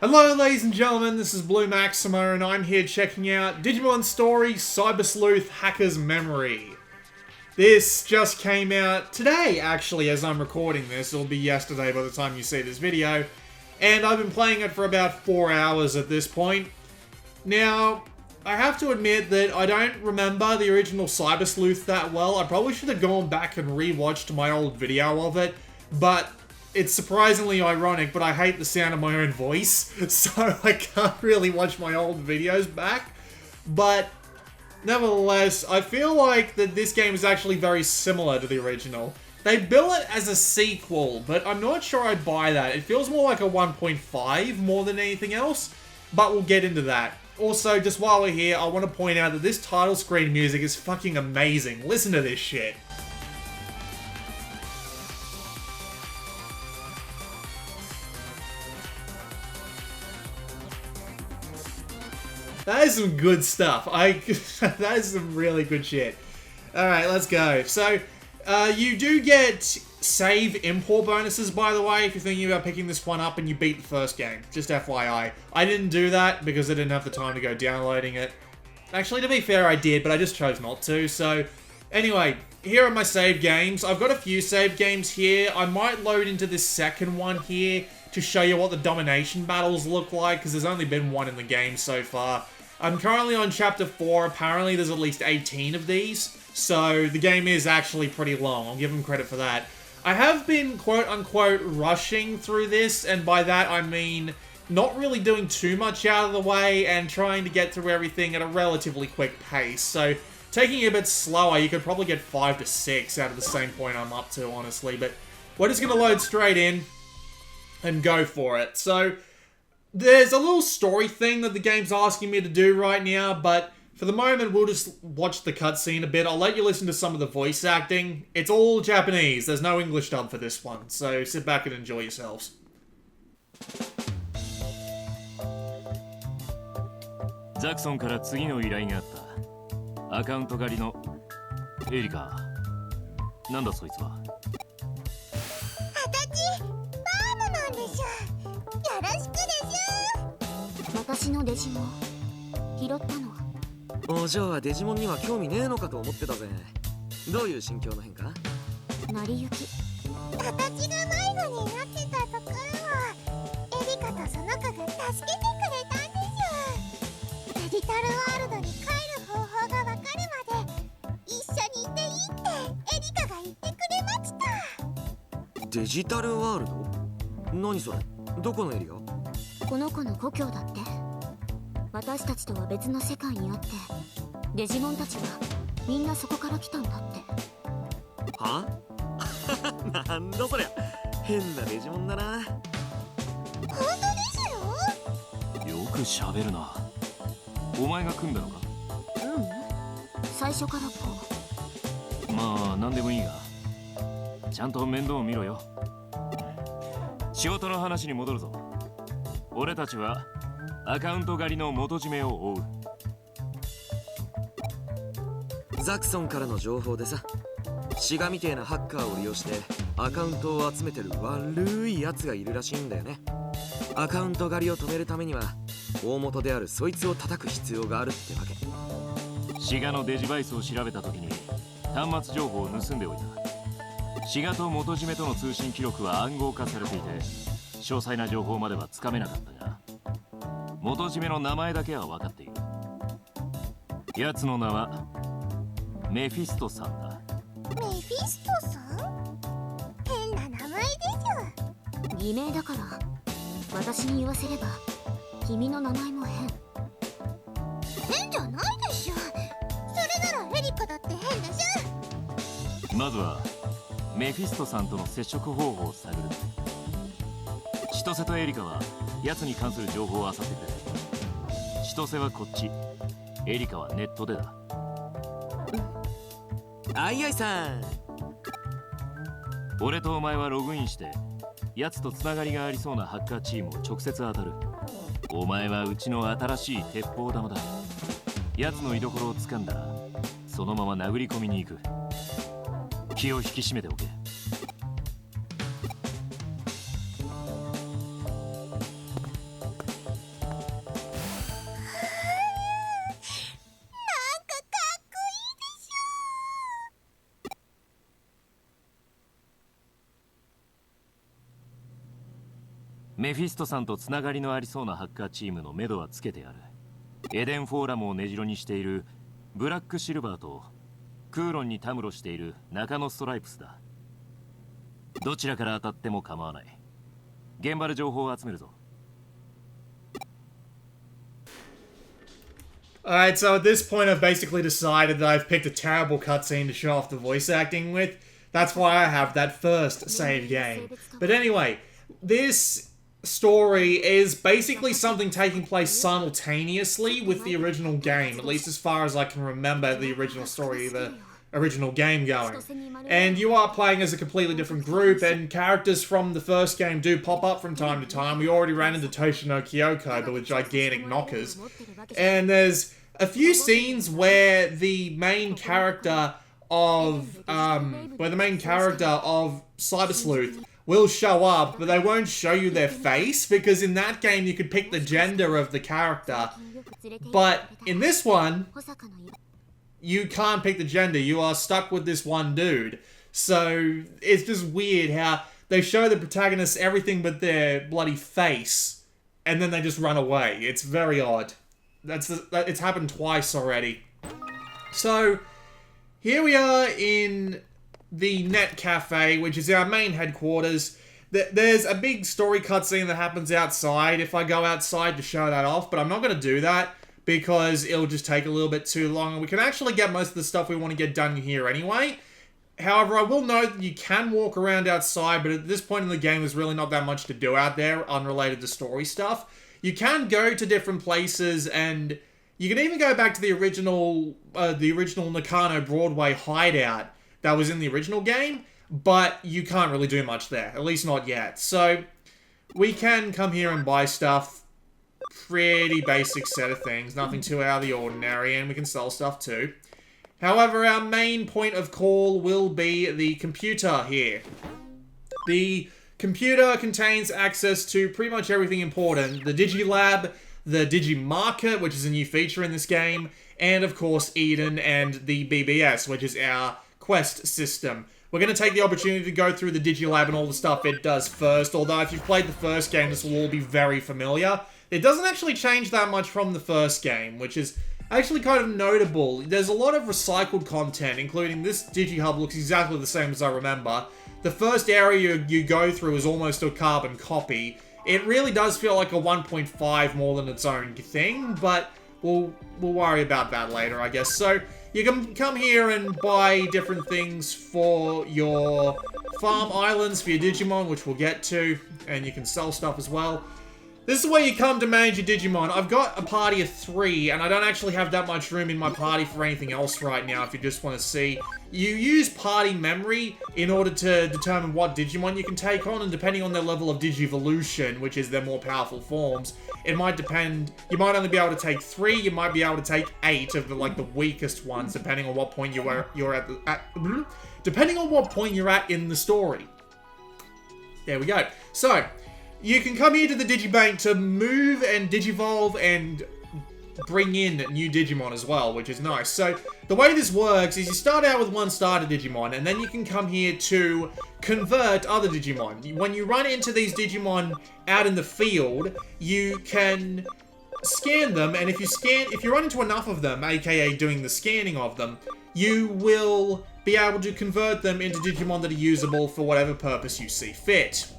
Hello ladies and gentlemen, this is Blue Maximo and I'm here checking out Digimon Story Cyber Sleuth Hacker's Memory. This just came out today actually as I'm recording this, it'll be yesterday by the time you see this video, and I've been playing it for about 4 hours at this point. Now, I have to admit that I don't remember the original Cyber Sleuth that well. I probably should have gone back and rewatched my old video of it, but it's surprisingly ironic, but I hate the sound of my own voice, so I can't really watch my old videos back. But nevertheless, I feel like that this game is actually very similar to the original. They bill it as a sequel, but I'm not sure I buy that. It feels more like a 1.5 more than anything else, but we'll get into that. Also, just while we're here, I want to point out that this title screen music is fucking amazing. Listen to this shit. That is some good stuff. That is some really good shit. Alright, let's go. So, you do get save import bonuses, by the way, if you're thinking about picking this one up and you beat the first game. Just FYI. I didn't do that because I didn't have the time to go downloading it. Actually, to be fair, I did, but I just chose not to. So, anyway, here are my save games. I've got a few save games here. I might load into this second one here to show you what the Domination Battles look like, because there's only been one in the game so far. I'm currently on Chapter 4, apparently there's at least 18 of these, so the game is actually pretty long, I'll give them credit for that. I have been quote-unquote rushing through this, and by that I mean not really doing too much out of the way and trying to get through everything at a relatively quick pace, so taking it a bit slower, you could probably get 5 to 6 out of the same point I'm up to, honestly, but we're just going to load straight in and go for it. So, there's a little story thing that the game's asking me to do right now, but for the moment, we'll just watch the cutscene a bit. I'll let you listen to some of the voice acting. It's all Japanese. There's no English dub for this one, so sit back and enjoy yourselves. ザクソンから次の依頼があった。アカウント狩りのエリカ。なんだそいつは。私、バームなんでしょ。よろしくでしょ。私のデジモン拾ったの。お嬢はデジモンには興味ねえのかと思ってたぜ。どういう心境の変化？成り行き。形が迷子になってたところをエリカとその子が助けてくれたんでしょ。デジタルワールドに帰る方法がわかるまで一緒にいていいってエリカが言ってくれました。デジタルワールド？何それ？どこのエリア？この子の故郷だって。私たちとは別の世界にあってデジモンたちはみんなそこから来たんだって。は？なんだそりゃ。変なデジモンだな。本当ですよ。よく喋るな。お前が組んだのか？うん、最初からこう。まあ何でもいいがちゃんと面倒を見ろよ。仕事の話に戻るぞ。俺たちはアカウント狩りの元締めを追う。ザクソンからの情報でさ、シガみてえなハッカーを利用してアカウントを集めてる悪いやつがいるらしいんだよね。アカウント狩りを止めるためには大元であるそいつを叩く必要があるってわけ。シガのデジバイスを調べた時に端末情報を盗んでおいた。シガと元締めとの通信記録は暗号化されていて詳細な情報まではつかめなかったが、元締めの名前だけは分かっている。奴の名はメフィストさんだ。メフィストさん？変な名前でしょ。偽名だから私に言わせれば君の名前も変。変じゃないでしょ。それならエリカだって変でしょ。まずはメフィストさんとの接触方法を探る。千歳とエリカは奴に関する情報を漁ってくれ。千歳はこっち、エリカはネットでだ。あいあいさん。俺とお前はログインして奴とつながりがありそうなハッカーチームを直接当たる。お前はうちの新しい鉄砲玉だ。奴の居所を掴んだらそのまま殴り込みに行く。気を引き締めておけ。メフィストさんとつながりのありそうなハッカーチームの目処はつけてある。エデンフォーラムを根城にしているブラックシルバーとクーロンにたむろしている中野ストライプスだ。どちらから当たっても構わない。現場で情報を集めるぞ。Alright, so at this point I've basically decided that I've picked a terrible cutscene to show off the voice acting with. That's why I have that first save game. But anyway, this story is basically something taking place simultaneously with the original game, at least as far as I can remember the original story, the original game going. And you are playing as a completely different group, and characters from the first game do pop up from time to time. We already ran into Toshino Kyoko, but with gigantic knockers. And there's a few scenes where the main character of Cyber Sleuth will show up, but they won't show you their face, because in that game you could pick the gender of the character. But in this one, you can't pick the gender. You are stuck with this one dude. So it's just weird how they show the protagonists everything but their bloody face, and then they just run away. It's very odd. It's happened twice already. So here we are in the Net Cafe, which is our main headquarters. There's a big story cutscene that happens outside if I go outside to show that off, but I'm not going to do that because it'll just take a little bit too long, and we can actually get most of the stuff we want to get done here anyway. However, I will note that you can walk around outside, but at this point in the game, there's really not that much to do out there, unrelated to story stuff. You can go to different places, and you can even go back to the original Nakano Broadway hideout that was in the original game, but you can't really do much there, at least not yet. So, we can come here and buy stuff. Pretty basic set of things, nothing too out of the ordinary, and we can sell stuff too. However, our main point of call will be the computer here. The computer contains access to pretty much everything important. The Digilab, the Digimarket, which is a new feature in this game, and of course Eden and the BBS, which is our quest system. We're going to take the opportunity to go through the Digilab and all the stuff it does first, although if you've played the first game, this will all be very familiar. It doesn't actually change that much from the first game, which is actually kind of notable. There's a lot of recycled content, including this Digihub looks exactly the same as I remember. The first area you go through is almost a carbon copy. It really does feel like a 1.5 more than its own thing, but we'll worry about that later, I guess. So, you can come here and buy different things for your farm islands, for your Digimon, which we'll get to, and you can sell stuff as well. This is where you come to manage your Digimon. I've got a party of 3, and I don't actually have that much room in my party for anything else right now, if you just want to see. You use party memory in order to determine what Digimon you can take on, and depending on their level of Digivolution, which is their more powerful forms, it might depend. You might only be able to take 3, you might be able to take 8 of the weakest ones, depending on what point depending on what point you're at in the story. There we go. So, you can come here to the Digibank to move and Digivolve and bring in new Digimon as well, which is nice. So, the way this works is you start out with one starter Digimon, and then you can come here to convert other Digimon. When you run into these Digimon out in the field, you can scan them, and if you run into enough of them, aka doing the scanning of them, you will be able to convert them into Digimon that are usable for whatever purpose you see fit.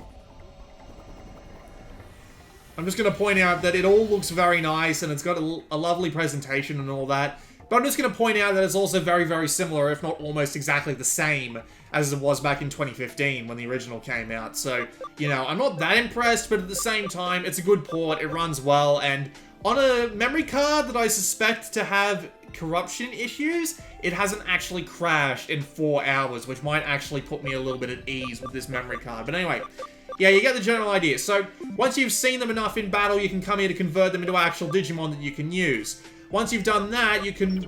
I'm just going to point out that it all looks very nice, and it's got a lovely presentation and all that. But I'm just going to point out that it's also very, very similar, if not almost exactly the same, as it was back in 2015 when the original came out. So, you know, I'm not that impressed, but at the same time, it's a good port, it runs well, and on a memory card that I suspect to have corruption issues, it hasn't actually crashed in 4 hours, which might actually put me a little bit at ease with this memory card. But anyway, yeah, you get the general idea. So, once you've seen them enough in battle, you can come here to convert them into actual Digimon that you can use. Once you've done that, you can...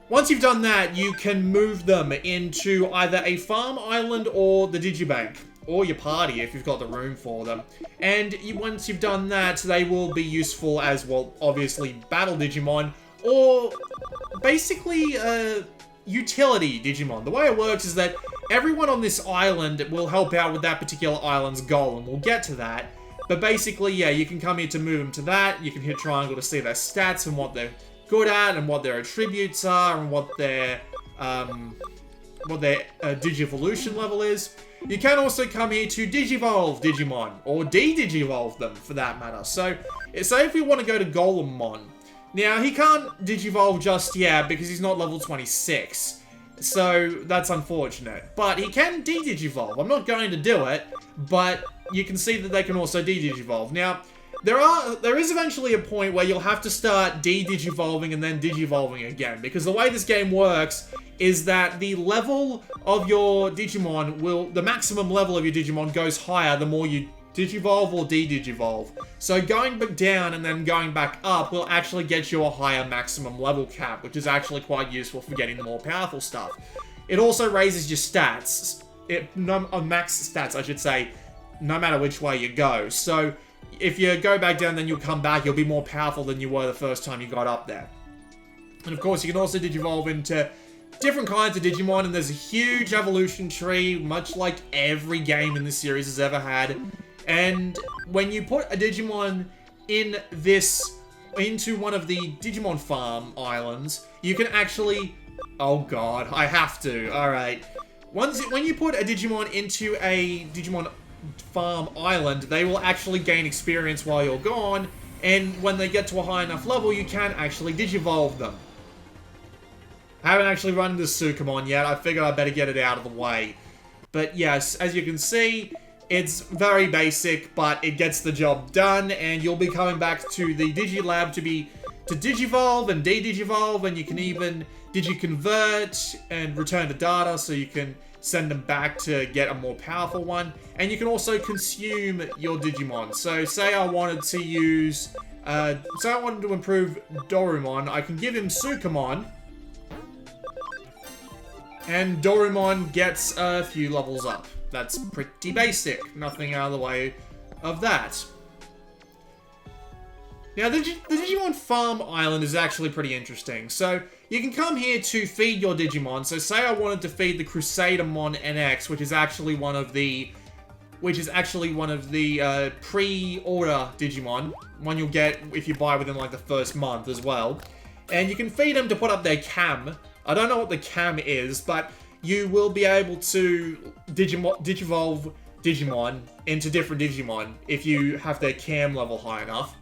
Once you've done that, you can move them into either a farm island or the Digibank. Or your party, if you've got the room for them. And once you've done that, they will be useful as, well, obviously, battle Digimon. Or, basically, utility Digimon. The way it works is that everyone on this island will help out with that particular island's goal, and we'll get to that. But basically, yeah, you can come here to move them to that. You can hit triangle to see their stats and what they're good at, and what their attributes are, and what their Digivolution level is. You can also come here to Digivolve Digimon, or de-Digivolve them, for that matter. So, say if we want to go to Golemon. Now, he can't Digivolve just yet, because he's not level 26. So, that's unfortunate. But he can de-Digivolve. I'm not going to do it, but you can see that they can also de-Digivolve. Now, there is eventually a point where you'll have to start de-Digivolving and then Digivolving again, because the way this game works is that the level of your Digimon the maximum level of your Digimon goes higher the more you Digivolve or de-Digivolve. So going back down and then going back up will actually get you a higher maximum level cap, which is actually quite useful for getting the more powerful stuff. It also raises your stats, max stats I should say, no matter which way you go. So if you go back down then you'll come back, you'll be more powerful than you were the first time you got up there. And of course you can also Digivolve into different kinds of Digimon, and there's a huge evolution tree, much like every game in this series has ever had. And when you put a Digimon into one of the Digimon Farm islands, you can actually... Oh god, I have to. Alright. When you put a Digimon into a Digimon Farm island, they will actually gain experience while you're gone, and when they get to a high enough level, you can actually Digivolve them. I haven't actually run into Sukamon yet. I figured I'd better get it out of the way. But yes, as you can see, it's very basic, but it gets the job done, and you'll be coming back to the Digilab to Digivolve and de-Digivolve, and you can even Digiconvert and return to data, so you can send them back to get a more powerful one. And you can also consume your Digimon. So say I wanted to improve Dorumon, I can give him Sukamon, and Dorumon gets a few levels up. That's pretty basic. Nothing out of the way of that. Now, the Digimon Farm Island is actually pretty interesting. So, you can come here to feed your Digimon. So, say I wanted to feed the Crusadermon NX, which is actually one of the pre-order Digimon. One you'll get if you buy within, like, the first month as well. And you can feed them to put up their cam. I don't know what the cam is, but you will be able to Digivolve Digimon into different Digimon if you have their cam level high enough.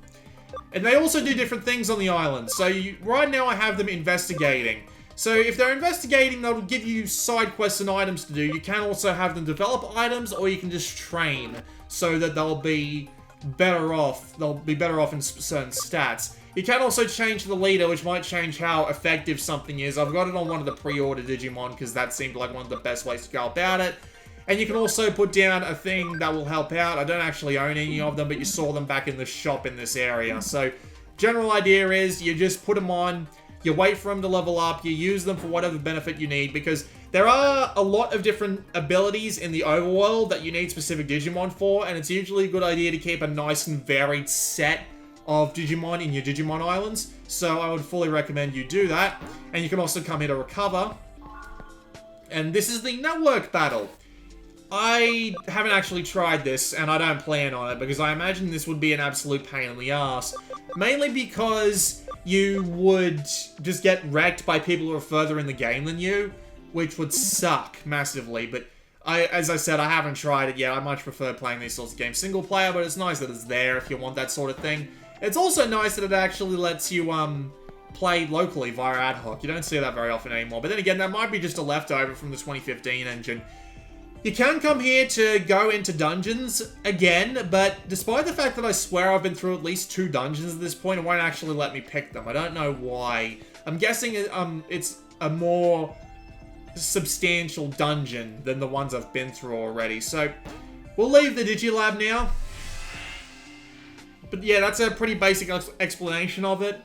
And they also do different things on the island. So right now I have them investigating. So if they're investigating, they'll give you side quests and items to do. You can also have them develop items, or you can just train so that they'll be better off. They'll be better off in certain stats. You can also change the leader, which might change how effective something is. I've got it on one of the pre-order Digimon because that seemed like one of the best ways to go about it. And you can also put down a thing that will help out. I don't actually own any of them, but you saw them back in the shop in this area. So, general idea is you just put them on, you wait for them to level up, you use them for whatever benefit you need, because there are a lot of different abilities in the overworld that you need specific Digimon for, and it's usually a good idea to keep a nice and varied set of Digimon in your Digimon Islands, so I would fully recommend you do that. And you can also come here to recover. And this is the network battle. I haven't actually tried this, and I don't plan on it, because I imagine this would be an absolute pain in the ass. Mainly because you would just get wrecked by people who are further in the game than you, which would suck massively, but as I said, I haven't tried it yet. I much prefer playing these sorts of games single player, but it's nice that it's there if you want that sort of thing. It's also nice that it actually lets you, play locally via ad hoc. You don't see that very often anymore. But then again, that might be just a leftover from the 2015 engine. You can come here to go into dungeons again, but despite the fact that I swear I've been through at least 2 dungeons at this point, it won't actually let me pick them. I don't know why. I'm guessing it's a more substantial dungeon than the ones I've been through already. So, we'll leave the Digilab now. But yeah, that's a pretty basic explanation of it.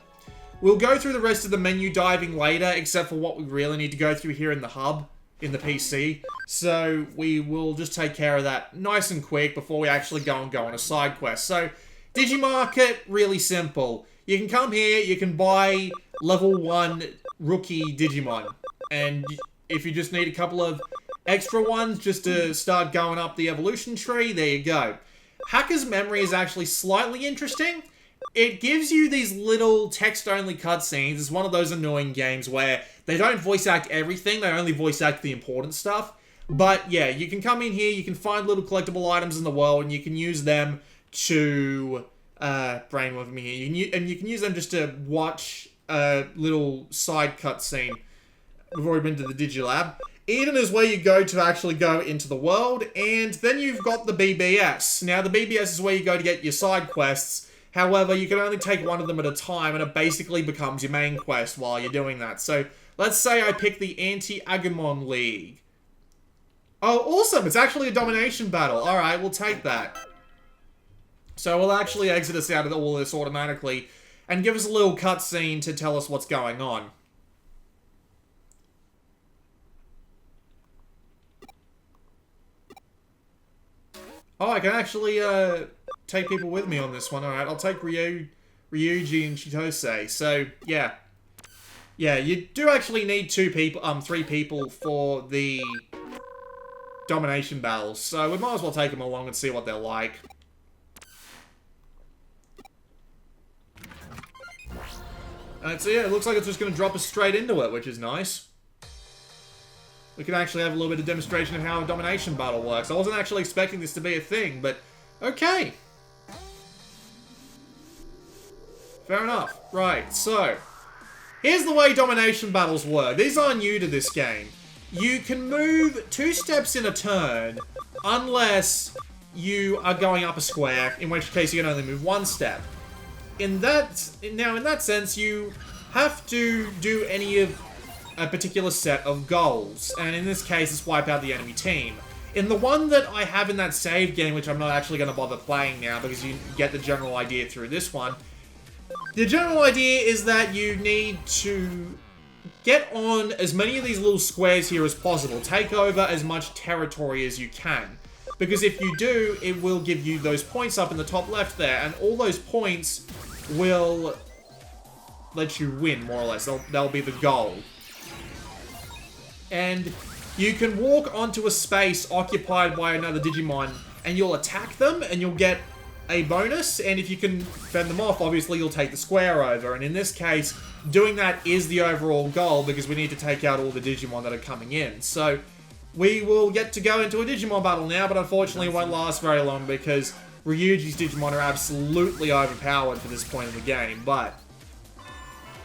We'll go through the rest of the menu diving later, except for what we really need to go through here in the hub, in the PC. So we will just take care of that nice and quick before we actually go on a side quest. So, Digimarket, really simple. You can come here, you can buy level 1 rookie Digimon. And if you just need a couple of extra ones just to start going up the evolution tree, there you go. Hacker's Memory is actually slightly interesting. It gives you these little text-only cutscenes. It's one of those annoying games where they don't voice act everything, they only voice act the important stuff. But yeah, you can come in here, you can find little collectible items in the world, and you can use them to... brain with me here. You can use them just to watch a little side cutscene. We've already been to the Digilab. Eden is where you go to actually go into the world, and then you've got the BBS. Now, the BBS is where you go to get your side quests. However, you can only take one of them at a time, and it basically becomes your main quest while you're doing that. So, let's say I pick the Anti-Agumon League. Oh, awesome! It's actually a Domination Battle. Alright, we'll take that. So, we'll actually exit us out of all this automatically, and give us a little cutscene to tell us what's going on. Oh, I can actually, take people with me on this one. Alright, I'll take Ryuji and Chitose. So, yeah. Yeah, you do actually need 3 people for the Domination Battles. So, we might as well take them along and see what they're like. And so, yeah, it looks like it's just going to drop us straight into it, which is nice. We can actually have a little bit of demonstration of how a Domination Battle works. I wasn't actually expecting this to be a thing, but okay. Fair enough. Right, so here's the way Domination Battles work. These are new to this game. You can move 2 steps in a turn unless you are going up a square, in which case you can only move 1 step. In that sense, you have to do any of a particular set of goals, and in this case, it's wipe out the enemy team. In the one that I have in that save game, which I'm not actually going to bother playing now because you get the general idea through this one, the general idea is that you need to get on as many of these little squares here as possible, take over as much territory as you can, because if you do, it will give you those points up in the top left there, and all those points will let you win, more or less. They'll be the goal. And you can walk onto a space occupied by another Digimon, and you'll attack them, and you'll get a bonus, and if you can fend them off, obviously you'll take the square over, and in this case, doing that is the overall goal, because we need to take out all the Digimon that are coming in. So, we will get to go into a Digimon battle now, but unfortunately it won't last very long, because Ryuji's Digimon are absolutely overpowered for this point in the game, but...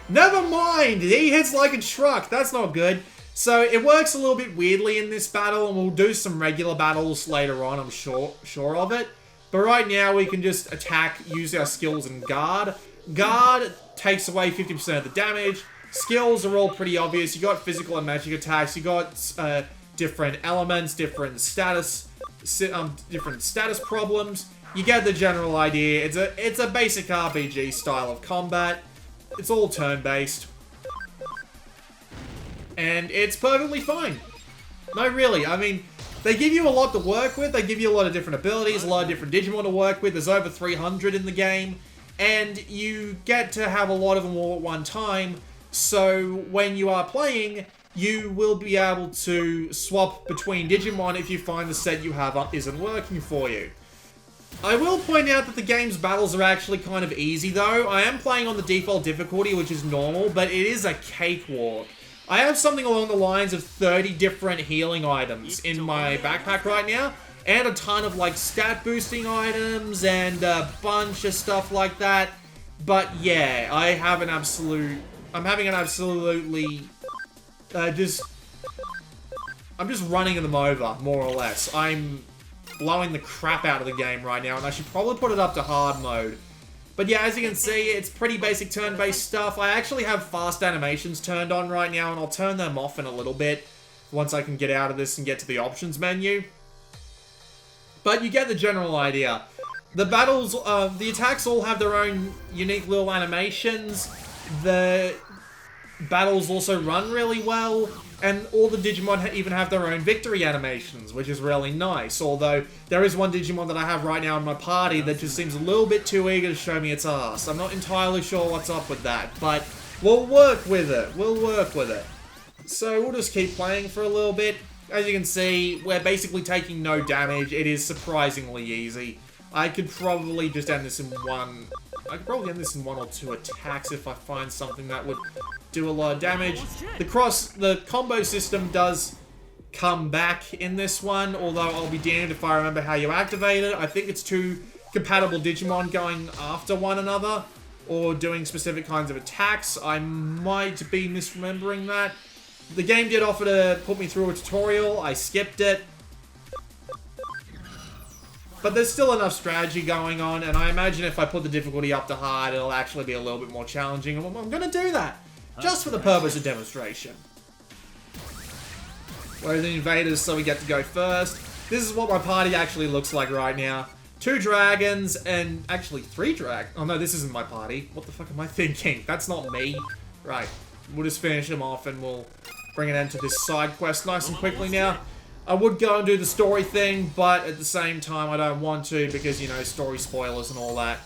never mind! He hits like a truck, that's not good. So, it works a little bit weirdly in this battle, and we'll do some regular battles later on, I'm sure of it. But right now, we can just attack, use our skills, and guard. Guard takes away 50% of the damage. Skills are all pretty obvious. You got physical and magic attacks. You got different elements, different status problems. You get the general idea. It's a basic RPG style of combat. It's all turn-based. And it's perfectly fine. No, really, I mean, they give you a lot to work with. They give you a lot of different abilities, a lot of different Digimon to work with. There's over 300 in the game. And you get to have a lot of them all at one time. So when you are playing, you will be able to swap between Digimon if you find the set you have isn't working for you. I will point out that the game's battles are actually kind of easy, though. I am playing on the default difficulty, which is normal, but it is a cakewalk. I have something along the lines of 30 different healing items in my backpack right now, and a ton of, like, stat boosting items, and a bunch of stuff like that. But, yeah, I'm having an absolutely, I'm just running them over, more or less. I'm blowing the crap out of the game right now, and I should probably put it up to hard mode. But yeah, as you can see, it's pretty basic turn-based stuff. I actually have fast animations turned on right now, and I'll turn them off in a little bit once I can get out of this and get to the options menu. But you get the general idea. The battles, the attacks all have their own unique little animations. The battles also run really well, and all the Digimon even have their own victory animations, which is really nice. Although, there is one Digimon that I have right now in my party that just seems a little bit too eager to show me its ass. I'm not entirely sure what's up with that, but we'll work with it. We'll work with it. So, we'll just keep playing for a little bit. As you can see, we're basically taking no damage. It is surprisingly easy. I could probably just end this in one... I could probably end this in 1 or 2 attacks if I find something that would do a lot of damage. The combo system does come back in this one, although I'll be damned if I remember how you activate it. I think it's 2 compatible Digimon going after one another, or doing specific kinds of attacks. I might be misremembering that. The game did offer to put me through a tutorial. I skipped it. But there's still enough strategy going on, and I imagine if I put the difficulty up to hard, it'll actually be a little bit more challenging. And I'm going to do that, just for the purpose of demonstration. We're the invaders, so we get to go first. This is what my party actually looks like right now. 2 dragons, and actually 3 dragons. Oh no, this isn't my party. What the fuck am I thinking? That's not me. Right, we'll just finish them off, and we'll bring an end to this side quest nice and quickly now. I would go and do the story thing, but at the same time, I don't want to because, you know, story spoilers and all that.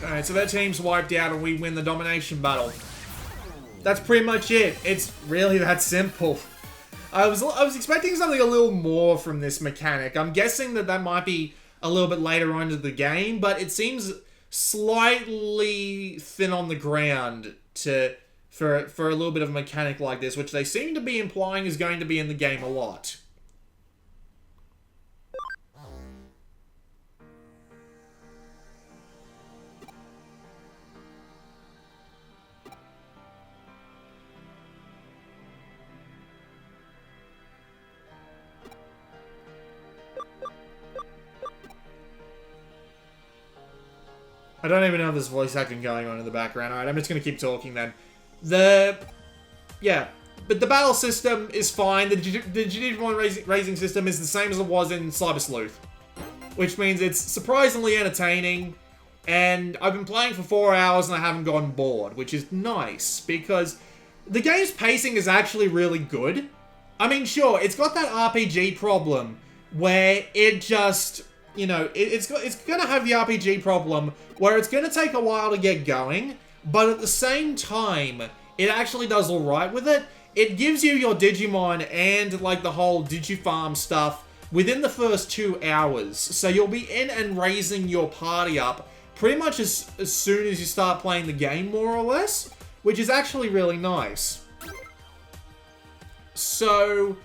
Alright, so their team's wiped out and we win the Domination Battle. That's pretty much it. It's really that simple. I was expecting something a little more from this mechanic. I'm guessing that might be a little bit later on in the game, but it seems slightly thin on the ground for a little bit of a mechanic like this, which they seem to be implying is going to be in the game a lot. I don't even know if there's voice acting going on in the background. Alright, I'm just gonna keep talking then. Yeah, but the battle system is fine. The Digimon raising system is the same as it was in Sleuth, which means it's surprisingly entertaining, and I've been playing for 4 hours and I haven't gotten bored, which is nice, because the game's pacing is actually really good. I mean, sure, it's got that RPG problem, where it just... You know, it's going to have the RPG problem where it's going to take a while to get going, but at the same time, it actually does alright with it. It gives you your Digimon and, like, the whole Digifarm stuff within the first 2 hours. So you'll be in and raising your party up pretty much as soon as you start playing the game, more or less, which is actually really nice. So...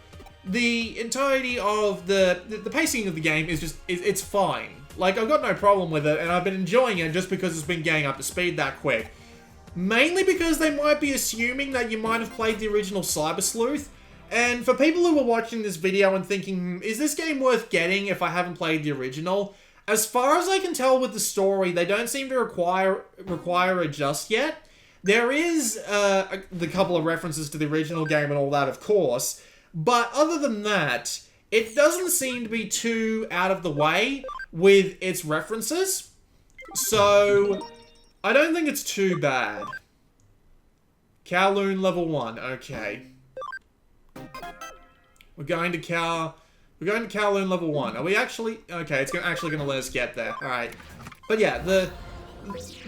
the entirety of the pacing of the game is just, it's fine. Like, I've got no problem with it, and I've been enjoying it just because it's been getting up to speed that quick. Mainly because they might be assuming that you might have played the original Sleuth. And for people who are watching this video and thinking, is this game worth getting if I haven't played the original? As far as I can tell with the story, they don't seem to require it just yet. There is the couple of references to the original game and all that, of course. But other than that, it doesn't seem to be too out of the way with its references. So, I don't think it's too bad. Kowloon level 1, okay. We're going to Kowloon level 1. Are we actually... Okay, it's actually going to let us get there. Alright. But yeah, the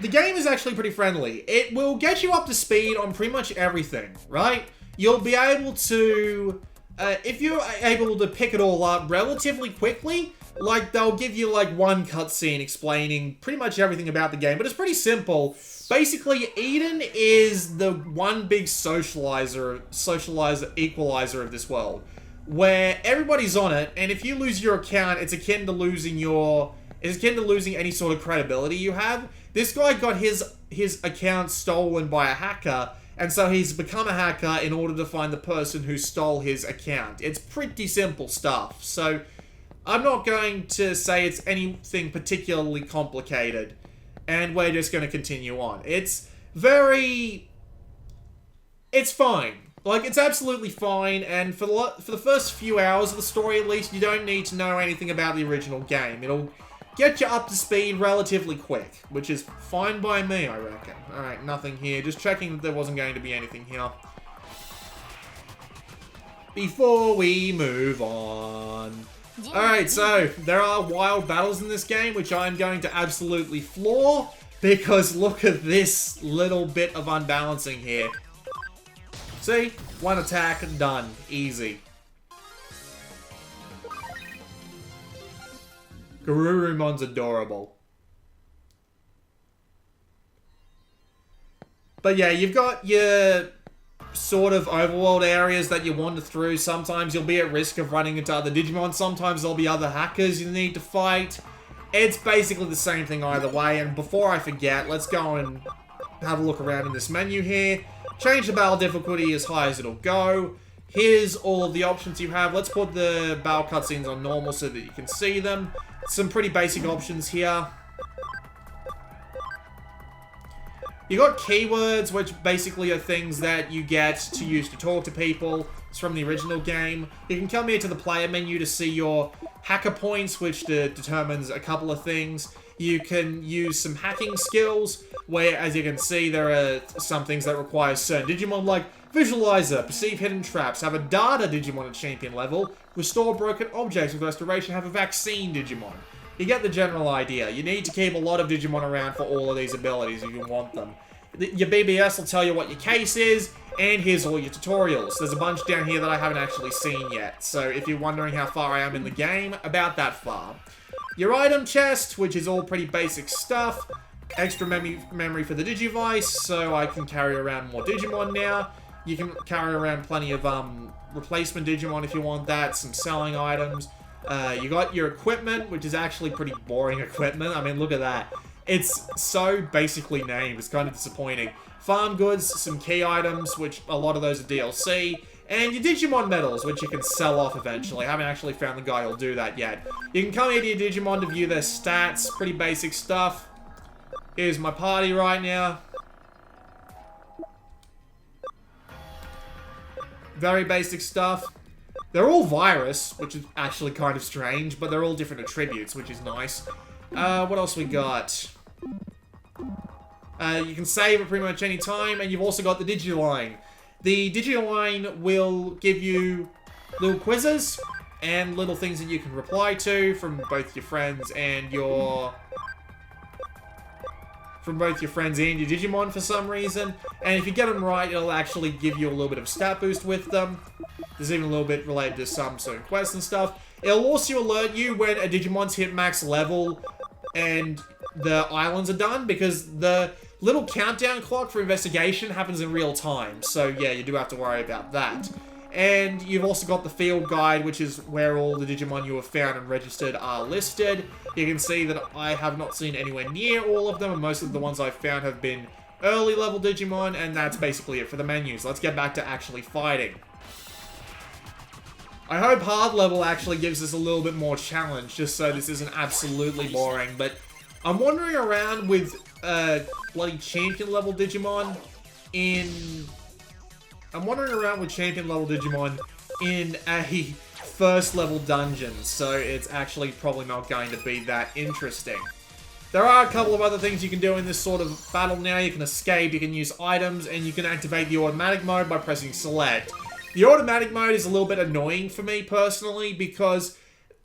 game is actually pretty friendly. It will get you up to speed on pretty much everything, right? You'll be able to... if you're able to pick it all up relatively quickly, like, they'll give you, like, one cutscene explaining pretty much everything about the game, but it's pretty simple. Basically, Eden is the one big equalizer of this world, where everybody's on it, and if you lose your account, it's akin to losing any sort of credibility you have. This guy got his account stolen by a hacker, and so he's become a hacker in order to find the person who stole his account. It's pretty simple stuff, so I'm not going to say it's anything particularly complicated, and we're just going to continue on. It's fine. Like, it's absolutely fine, and for the first few hours of the story at least, you don't need to know anything about the original game. It'll get you up to speed relatively quick, which is fine by me, I reckon. Alright, nothing here. Just checking that there wasn't going to be anything here. Before we move on. Alright, so there are wild battles in this game, which I'm going to absolutely floor. Because look at this little bit of unbalancing here. See? One attack, done. Easy. Garurumon's adorable. But yeah, you've got your sort of overworld areas that you wander through. Sometimes you'll be at risk of running into other Digimon. Sometimes there'll be other hackers you need to fight. It's basically the same thing either way. And before I forget, let's go and have a look around in this menu here. Change the battle difficulty as high as it'll go. Here's all of the options you have. Let's put the battle cutscenes on normal so that you can see them. Some pretty basic options here. You got keywords, which basically are things that you get to use to talk to people. It's from the original game. You can come here to the player menu to see your hacker points, which determines a couple of things. You can use some hacking skills, where, as you can see, there are some things that require certain Digimon, like Visualizer, perceive hidden traps, have a data Digimon at champion level, restore broken objects with restoration, have a vaccine Digimon. You get the general idea. You need to keep a lot of Digimon around for all of these abilities if you want them. Your BBS will tell you what your case is, and here's all your tutorials. There's a bunch down here that I haven't actually seen yet, so if you're wondering how far I am in the game, about that far. Your item chest, which is all pretty basic stuff. Extra memory for the Digivice, so I can carry around more Digimon now. You can carry around plenty of replacement Digimon if you want that, some selling items. You got your equipment, which is actually pretty boring equipment. I mean, look at that. It's so basically named, it's kind of disappointing. Farm goods, some key items, which a lot of those are DLC. And your Digimon medals, which you can sell off eventually. I haven't actually found the guy who'll do that yet. You can come here to your Digimon to view their stats, pretty basic stuff. Here's my party right now. Very basic stuff. They're all virus, which is actually kind of strange, but they're all different attributes, which is nice. What else we got? You can save at pretty much any time, and you've also got the Digiline. The Digiline will give you little quizzes and little things that you can reply to from both your friends and your Digimon for some reason. And if you get them right, it'll actually give you a little bit of stat boost with them. There's even a little bit related to some certain quests and stuff. It'll also alert you when a Digimon's hit max level and the islands are done, because the little countdown clock for investigation happens in real time. So yeah, you do have to worry about that. And you've also got the field guide, which is where all the Digimon you have found and registered are listed. You can see that I have not seen anywhere near all of them, and most of the ones I've found have been early level Digimon, and that's basically it for the menus. Let's get back to actually fighting. I hope hard level actually gives us a little bit more challenge, just so this isn't absolutely boring, but I'm wandering around with bloody champion level Digimon in... I'm wandering around with champion level Digimon in a first level dungeon, so it's actually probably not going to be that interesting. There are a couple of other things you can do in this sort of battle now. You can escape, you can use items, and you can activate the automatic mode by pressing select. The automatic mode is a little bit annoying for me personally, because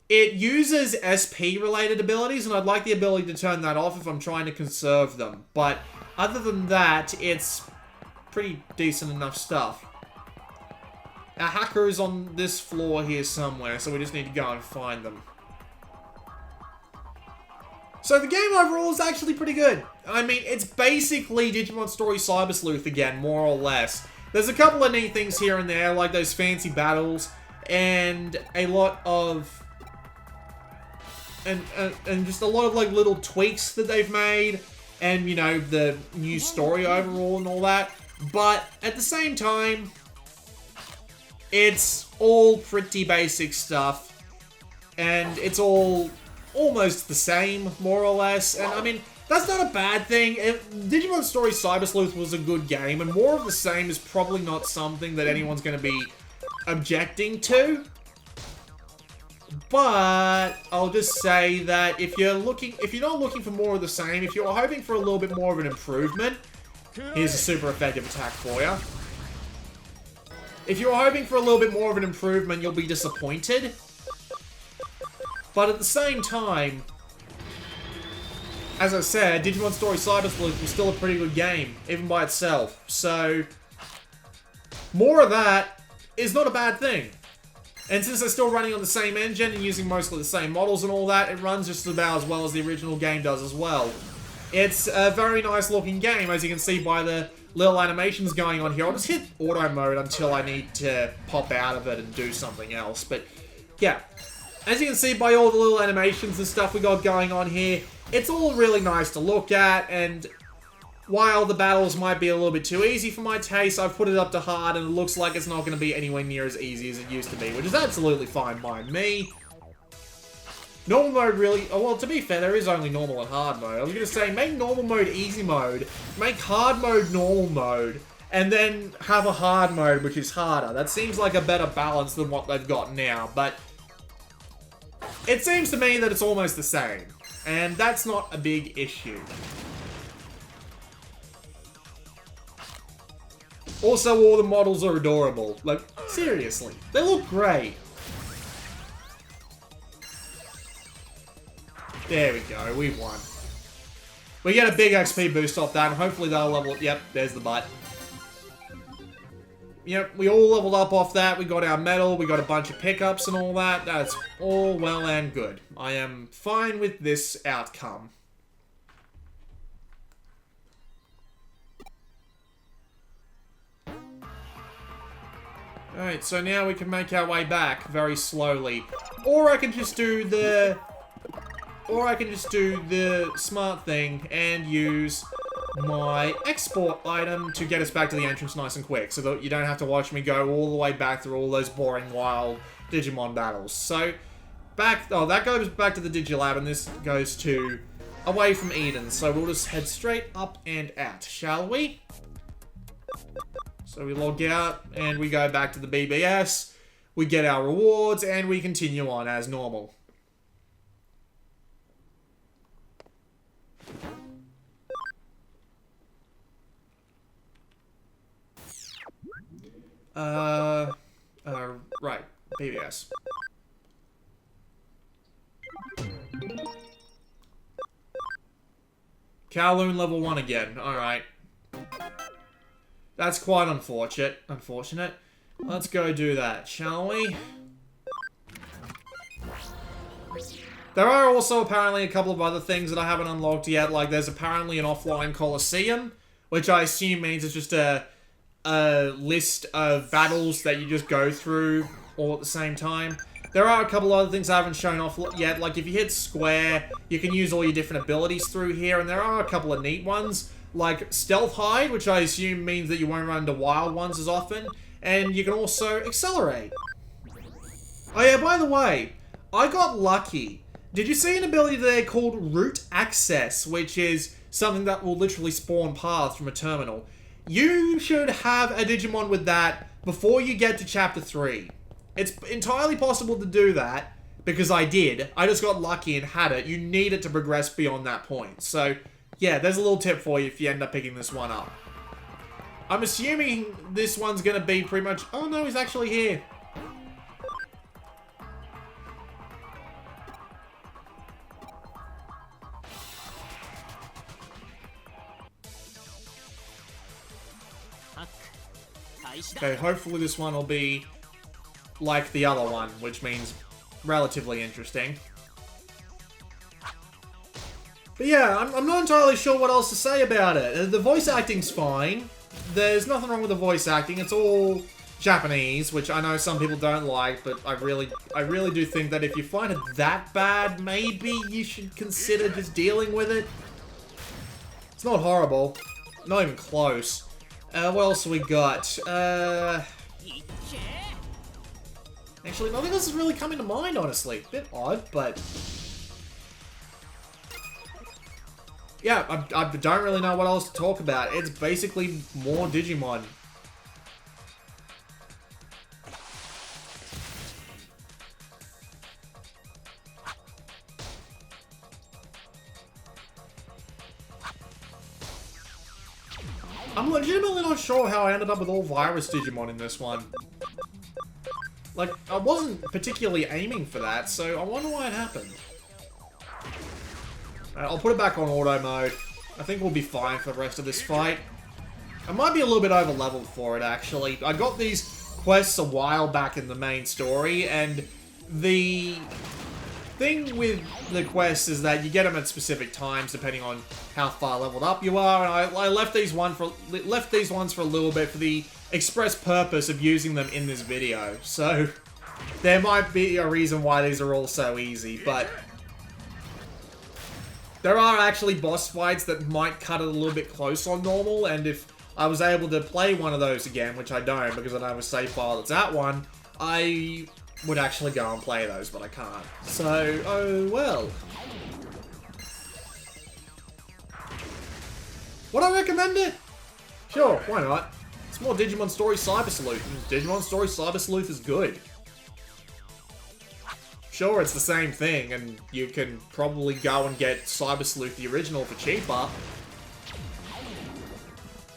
it uses SP-related abilities, and I'd like the ability to turn that off if I'm trying to conserve them. But other than that, it's pretty decent enough stuff. Our hacker is on this floor here somewhere, so we just need to go and find them. So the game overall is actually pretty good. I mean, it's basically Digimon Story Cyber Sleuth again, more or less. There's a couple of neat things here and there, like those fancy battles, and a lot of... And just a lot of, like, little tweaks that they've made, and, you know, the new story overall and all that. But, at the same time, it's all pretty basic stuff, and it's all almost the same, more or less, and, I mean, that's not a bad thing. Digimon Story Cyber Sleuth was a good game, and more of the same is probably not something that anyone's going to be objecting to. But I'll just say that if you're not looking for more of the same, if you're hoping for a little bit more of an improvement, here's a super effective attack for you. If you're hoping for a little bit more of an improvement, you'll be disappointed. But at the same time, as I said, Digimon Story Cyber Sleuth was still a pretty good game, even by itself. So, more of that is not a bad thing. And since they're still running on the same engine and using mostly the same models and all that, it runs just about as well as the original game does as well. It's a very nice looking game, as you can see by the little animations going on here. I'll just hit auto mode until I need to pop out of it and do something else. But, yeah. As you can see by all the little animations and stuff we got going on here, it's all really nice to look at, and while the battles might be a little bit too easy for my taste, I've put it up to hard, and it looks like it's not going to be anywhere near as easy as it used to be, which is absolutely fine by me. Normal mode really... Oh, well, to be fair, there is only normal and hard mode. I was going to say, make normal mode easy mode, make hard mode normal mode, and then have a hard mode, which is harder. That seems like a better balance than what they've got now, but it seems to me that it's almost the same, and that's not a big issue. Also, all the models are adorable. Like, seriously, they look great. There we go, we won. We get a big XP boost off that, and hopefully they'll level... Yep, there's the butt. Yep, we all leveled up off that. We got our medal, we got a bunch of pickups and all that. That's all well and good. I am fine with this outcome. Alright, so now we can make our way back very slowly. Or I can just do the... smart thing and use my export item to get us back to the entrance nice and quick, so that you don't have to watch me go all the way back through all those boring, wild Digimon battles. So, back... Oh, that goes back to the Digilab, and this goes to away from Eden. So we'll just head straight up and out, shall we? So we log out, and we go back to the BBS, we get our rewards, and we continue on as normal. Right, BBS. Kowloon level 1 again, alright. That's quite unfortunate. Let's go do that, shall we? There are also apparently a couple of other things that I haven't unlocked yet, like there's apparently an offline Coliseum, which I assume means it's just a list of battles that you just go through all at the same time. There are a couple other things I haven't shown off yet, like if you hit square, you can use all your different abilities through here, and there are a couple of neat ones, like Stealth Hide, which I assume means that you won't run into wild ones as often, and you can also Accelerate. Oh yeah, by the way, I got lucky. Did you see an ability there called Route Access, which is something that will literally spawn paths from a terminal? You should have a Digimon with that before you get to Chapter 3. It's entirely possible to do that, because I did. I just got lucky and had it. You need it to progress beyond that point. So, yeah, there's a little tip for you if you end up picking this one up. I'm assuming this one's going to be pretty much... Oh no, he's actually here. Okay, hopefully this one will be like the other one, which means relatively interesting. But yeah, I'm not entirely sure what else to say about it. The voice acting's fine. There's nothing wrong with the voice acting. It's all Japanese, which I know some people don't like, but I really do think that if you find it that bad, maybe you should consider just dealing with it. It's not horrible. Not even close. What else we got? Actually, nothing else is really coming to mind, honestly. Bit odd, but... yeah, I don't really know what else to talk about. It's basically more Digimon. I'm legitimately not sure how I ended up with all virus Digimon in this one. Like, I wasn't particularly aiming for that, so I wonder why it happened. I'll put it back on auto mode. I think we'll be fine for the rest of this fight. I might be a little bit over leveled for it, actually. I got these quests a while back in the main story, and the thing with the quests is that you get them at specific times depending on how far leveled up you are, and I left these ones for a little bit for the express purpose of using them in this video. So there might be a reason why these are all so easy, but there are actually boss fights that might cut it a little bit close on normal, and if I was able to play one of those again, which I don't because I don't have a save file that's at one, I would actually go and play those, but I can't. So, oh well. Would I recommend it? Sure, why not? It's more Digimon Story Cyber Sleuth, and Digimon Story Cyber Sleuth is good. Sure, it's the same thing, and you can probably go and get Cyber Sleuth the original for cheaper.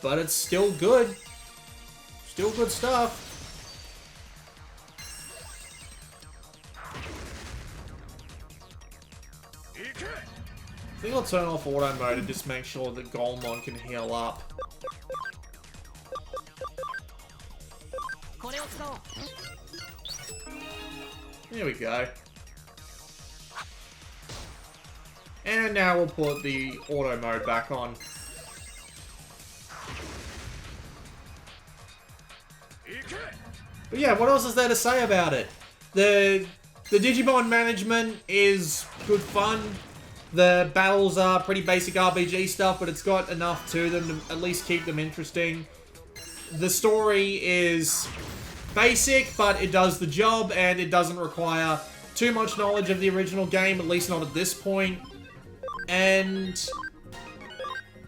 But it's still good. Still good stuff. I think I'll turn off auto mode and just make sure that Golemon can heal up. There we go. And now we'll put the auto mode back on. But yeah, what else is there to say about it? The Digimon management is good fun. The battles are pretty basic RPG stuff, but it's got enough to them to at least keep them interesting. The story is basic, but it does the job, and it doesn't require too much knowledge of the original game, at least not at this point. And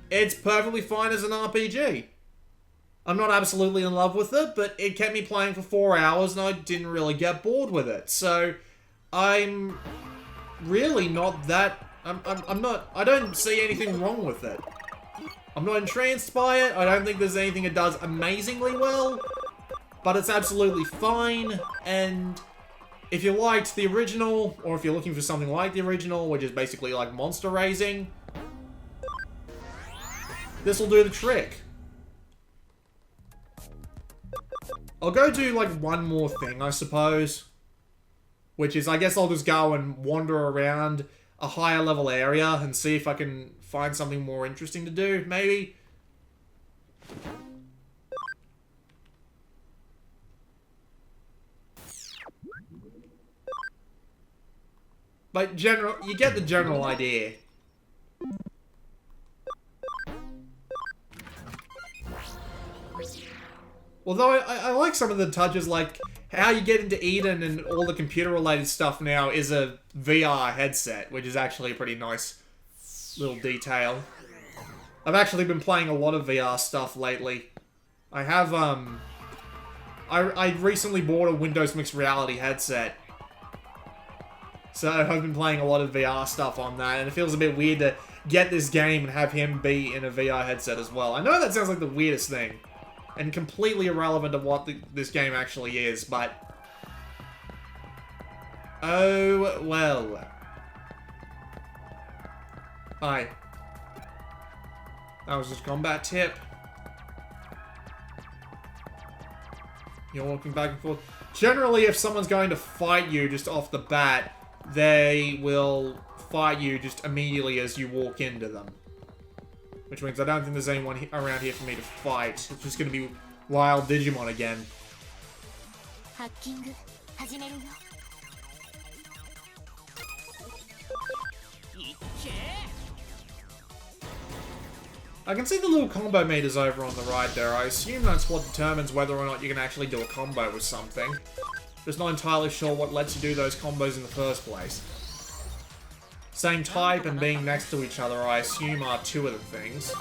it's perfectly fine as an RPG. I'm not absolutely in love with it, but it kept me playing for 4 hours and I didn't really get bored with it. So I'm really not that... I don't see anything wrong with it. I'm not entranced by it. I don't think there's anything it does amazingly well, but it's absolutely fine. And if you liked the original, or if you're looking for something like the original, which is basically like monster raising, this will do the trick. I'll go do like one more thing, I suppose, which is I guess I'll just go and wander around a higher level area and see if I can find something more interesting to do, maybe. But you get the general idea. Although I like some of the touches, like how you get into Eden and all the computer-related stuff now is a VR headset, which is actually a pretty nice little detail. I've actually been playing a lot of VR stuff lately. I have, I recently bought a Windows Mixed Reality headset. So I've been playing a lot of VR stuff on that, and it feels a bit weird to get this game and have him be in a VR headset as well. I know that sounds like the weirdest thing, and completely irrelevant to what this game actually is, but... oh, well. Hi. That was just combat tip. You're walking back and forth. Generally, if someone's going to fight you just off the bat, they will fight you just immediately as you walk into them. Which means I don't think there's anyone around here for me to fight. It's just going to be wild Digimon again. I can see the little combo meters over on the right there. I assume that's what determines whether or not you can actually do a combo with something. Just not entirely sure what lets you do those combos in the first place. Same type and being next to each other, I assume, are two of the things.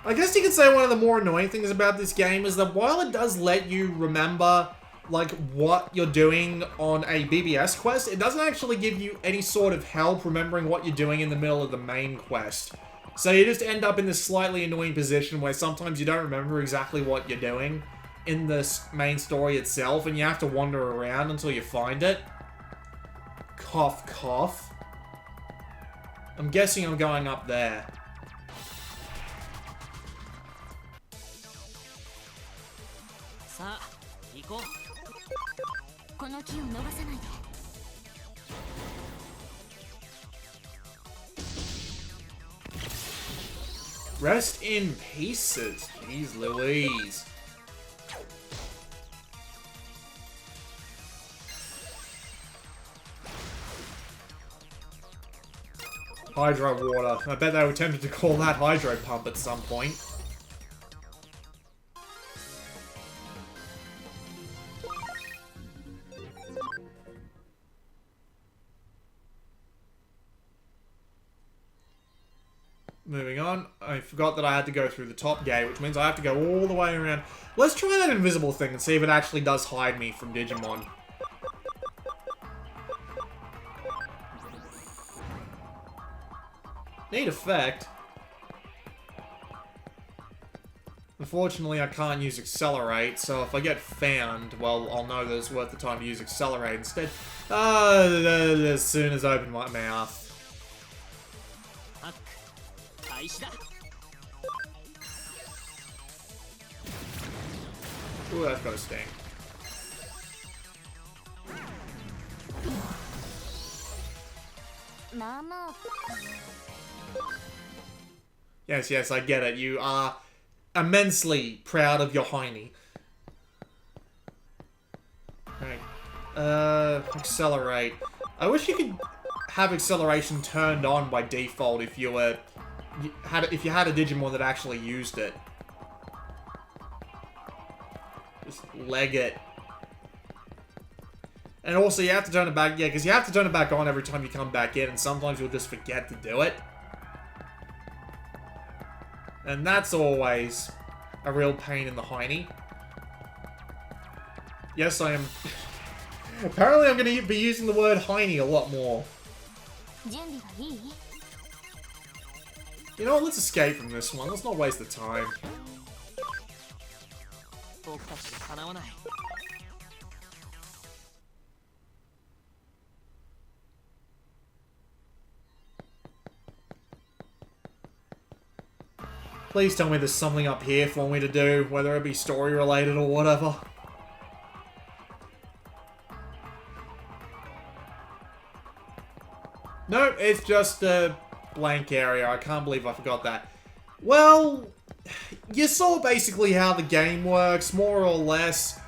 I guess you could say one of the more annoying things about this game is that while it does let you remember, like, what you're doing on a BBS quest, it doesn't actually give you any sort of help remembering what you're doing in the middle of the main quest. So you just end up in this slightly annoying position where sometimes you don't remember exactly what you're doing in this main story itself, and you have to wander around until you find it. Cough, cough. I'm guessing I'm going up there. Rest in pieces. Jeez Louise. Hydro water. I bet they were tempted to call that hydro pump at some point. Moving on. I forgot that I had to go through the top gate, which means I have to go all the way around. Let's try that invisible thing and see if it actually does hide me from Digimon. Neat effect. Unfortunately, I can't use Accelerate, so if I get found, well, I'll know that it's worth the time to use Accelerate instead. As soon as I open my mouth. Ooh, that's got a sting. Yes, yes, I get it. You are immensely proud of your hiney. Right. Accelerate. I wish you could have acceleration turned on by default if you were... if you had a Digimon that actually used it. Just leg it. And also you have to turn it back, yeah, because you have to turn it back on every time you come back in, and sometimes you'll just forget to do it. And that's always a real pain in the hiney. Yes, I am... Apparently I'm going to be using the word hiney a lot more. You know what, let's escape from this one. Let's not waste the time. Please tell me there's something up here for me to do, whether it be story related or whatever. Nope, it's just a blank area. I can't believe I forgot that. Well, you saw basically how the game works, more or less.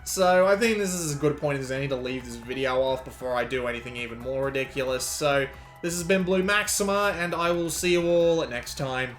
So I think this is as good a point as any to leave this video off before I do anything even more ridiculous. So this has been Blue Maxima, and I will see you all next time.